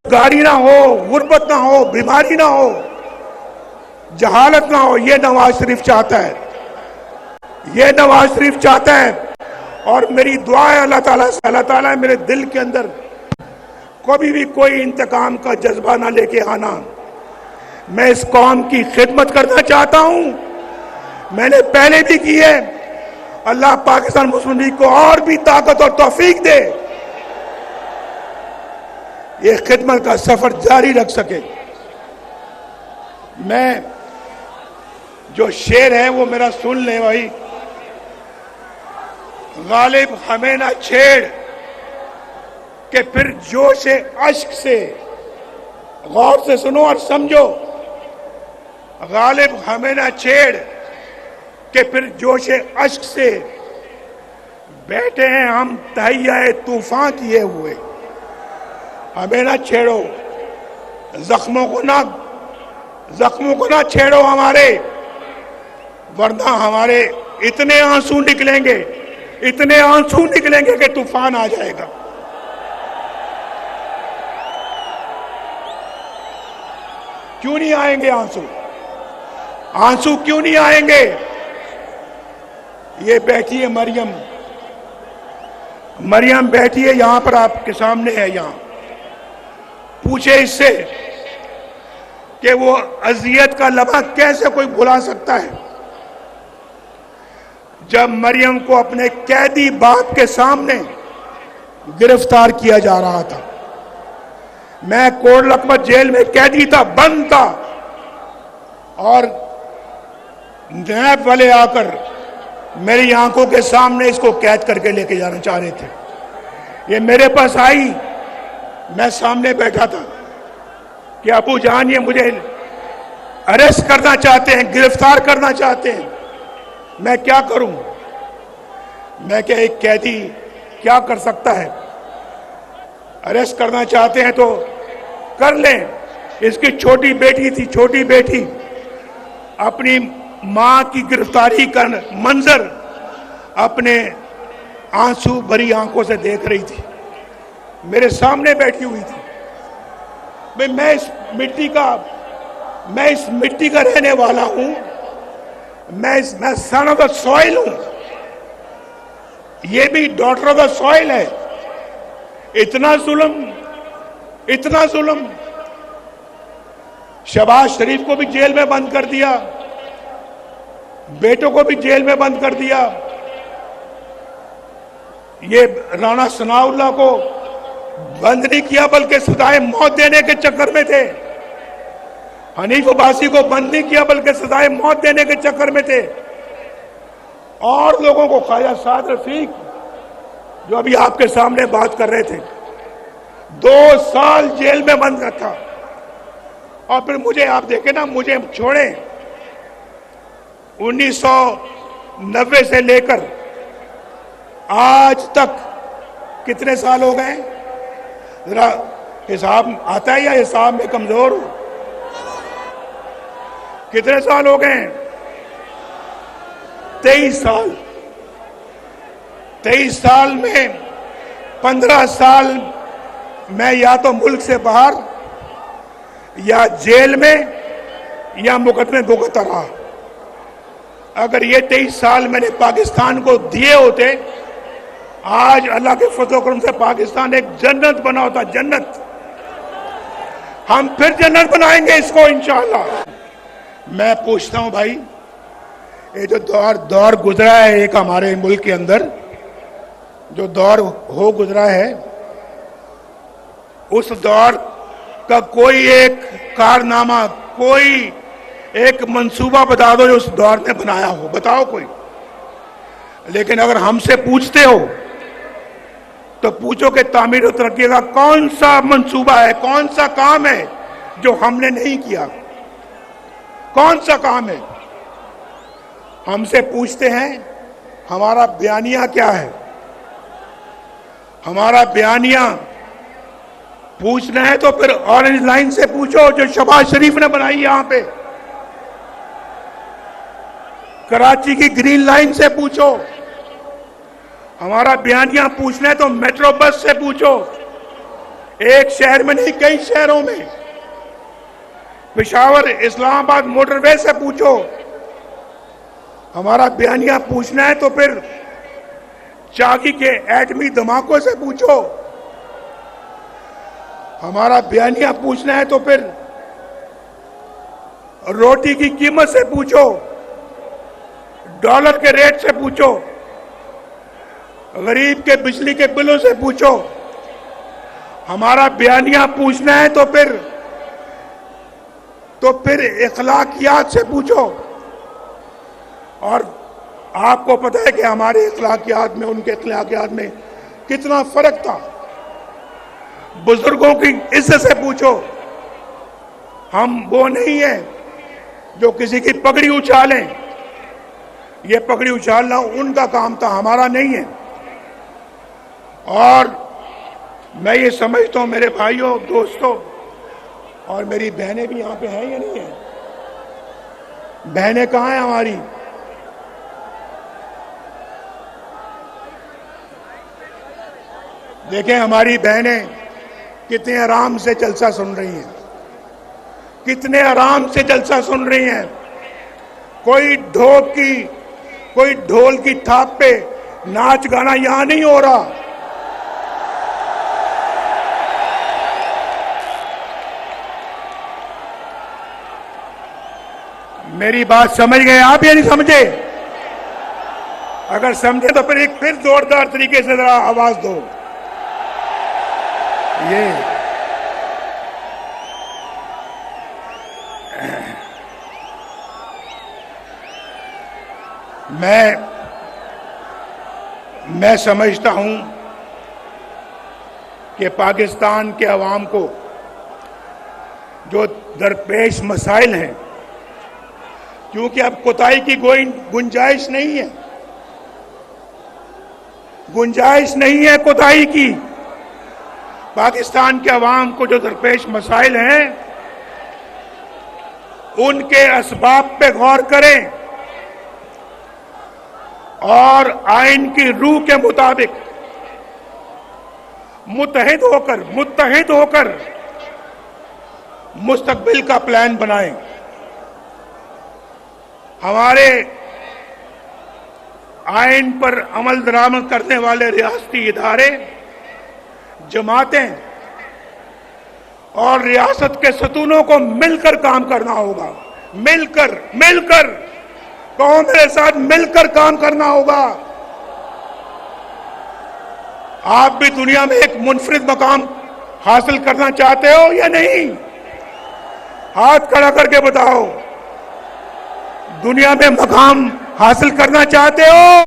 गाड़ी ना हो, गुर्बत ना हो, बीमारी ना हो, जहालत ना हो, ये नवाज शरीफ चाहता है। ये नवाज शरीफ चाहता है। और मेरी दुआ है अल्लाह ताला मेरे दिल के अंदर कभी भी कोई इंतकाम का जज्बा ना लेके आना। मैं इस कौम की खिदमत करना चाहता हूं। मैंने पहले भी की है। अल्लाह पाकिस्तान मुस्लिम लीग को और भी ताकत और तौफीक दे, ये खिदमत का सफर जारी रख सके। मैं जो शेर है वो मेरा सुन ले भाई। गालिब हमें ना छेड़ के फिर जोश अश्क से, गौर से सुनो और समझो। गालिब हमें ना छेड़ के फिर जोश अश्क से, बैठे हैं हम तहैया तूफान किए हुए। हमें ना छेड़ो, जख्मों को ना छेड़ो हमारे, वरना हमारे इतने आंसू निकलेंगे कि तूफान आ जाएगा। क्यों नहीं आएंगे आंसू क्यों नहीं आएंगे? ये बैठी है मरियम बैठी है यहां पर, आपके सामने है। यहां पूछे इससे कि वो अजियत का लम्हा कैसे कोई भुला सकता है, जब मरियम को अपने कैदी बाप के सामने गिरफ्तार किया जा रहा था। मैं कोट लखपत जेल में कैदी था, बंद था, और नैब वाले आकर मेरी आंखों के सामने इसको कैद करके लेके जाना चाह रहे थे। ये मेरे पास आई, मैं सामने बैठा था कि अबू जान ये मुझे अरेस्ट करना चाहते हैं, गिरफ्तार करना चाहते हैं, मैं क्या करूं? मैं क्या, एक कैदी क्या कर सकता है? अरेस्ट करना चाहते हैं तो कर लें। इसकी छोटी बेटी थी, छोटी बेटी अपनी मां की गिरफ्तारी का मंजर अपने आंसू भरी आंखों से देख रही थी, मेरे सामने बैठी हुई थी। मैं इस मिट्टी का रहने वाला हूं। मैं सन ऑफ द सॉइल हूं, ये भी डॉटर ऑफ द सॉइल है। इतना जुल्म शहबाज शरीफ को भी जेल में बंद कर दिया, बेटों को भी जेल में बंद कर दिया। ये राणा सनाउल्लाह को बंद नहीं किया बल्कि सजाए मौत देने के चक्कर में थे। हनीफ अब्बासी को बंद नहीं किया बल्कि सजाए मौत देने के चक्कर में थे। और लोगों को, ख्वाजा साद रफीक जो अभी आपके सामने बात कर रहे थे, 2 साल जेल में बंद रखा। और फिर मुझे, आप देखें ना, मुझे छोड़े 1990 से लेकर आज तक कितने साल हो गए? जरा हिसाब आता है या हिसाब में कमजोर हो? कितने साल हो गए? 23 साल। 23 साल में 15 साल मैं या तो मुल्क से बाहर या जेल में या मुकदमे भुगतता रहा। अगर ये 23 साल मैंने पाकिस्तान को दिए होते, आज अल्लाह के फजल करम से पाकिस्तान एक जन्नत बना होता, जन्नत। हम फिर जन्नत बनाएंगे इसको इंशाअल्लाह। मैं पूछता हूं भाई, ये जो दौर गुजरा है एक हमारे मुल्क के अंदर, जो दौर हो गुजरा है, उस दौर का कोई एक कारनामा, कोई एक मंसूबा बता दो जो उस दौर ने बनाया हो, बताओ कोई। लेकिन अगर हमसे पूछते हो तो पूछो कि तामीर और तरक्की का कौन सा मंसूबा है, कौन सा काम है जो हमने नहीं किया? कौन सा काम है? हमसे पूछते हैं हमारा बयानिया क्या है। हमारा बयानिया पूछना है तो फिर ऑरेंज लाइन से पूछो जो शहबाज शरीफ ने बनाई यहां पे। कराची की ग्रीन लाइन से पूछो। हमारा बयानिया पूछना है तो मेट्रो बस से पूछो। एक शहर में नहीं, कई शहरों में। पेशावर इस्लामाबाद मोटरवे से पूछो। हमारा बयानिया पूछना है तो फिर चाकी के एटमी धमाकों से पूछो। हमारा बयानिया पूछना है तो फिर रोटी की कीमत से पूछो, डॉलर के रेट से पूछो, गरीब के बिजली के बिलों से पूछो। हमारा बयानिया पूछना है तो फिर इखलाकियात से पूछो। और आपको पता है कि हमारे इखलाकियात में उनके इखलाकियात में कितना फर्क था। बुजुर्गों की इज्जत से पूछो। हम वो नहीं है जो किसी की पगड़ी उछालें। ये पगड़ी उछालना उनका काम था, हमारा नहीं है। और मैं ये समझता हूं मेरे भाइयों, दोस्तों, और मेरी बहनें भी यहां पे हैं या नहीं है? बहनें कहां हैं हमारी? देखें हमारी बहनें कितने आराम से जलसा सुन रही हैं, कितने आराम से जलसा सुन रही हैं। कोई ढोल की थाप पे नाच गाना यहां नहीं हो रहा। मेरी बात समझ गए आप या नहीं समझे? अगर समझे तो फिर जोरदार तरीके से जरा आवाज दो। ये मैं समझता हूं कि पाकिस्तान के अवाम को जो दरपेश मसाइल हैं, क्योंकि अब कोताही की कोई गुंजाइश नहीं है, गुंजाइश नहीं है कोताही की। पाकिस्तान के अवाम को जो दरपेश मसाइल हैं, उनके असबाब पे गौर करें और आइन की रूह के मुताबिक मुत्तहिद होकर मुस्तकबिल का प्लान बनाएं। हमारे आइन पर अमल दरामद करने वाले रियासती इदारे, जमातें और रियासत के सतूनों को मिलकर काम करना होगा। मिलकर कहो मेरे साथ, मिलकर काम करना होगा। आप भी दुनिया में एक मुनफरिद मकाम हासिल करना चाहते हो या नहीं? हाथ खड़ा करके बताओ। दुनिया में मकाम हासिल करना चाहते हो?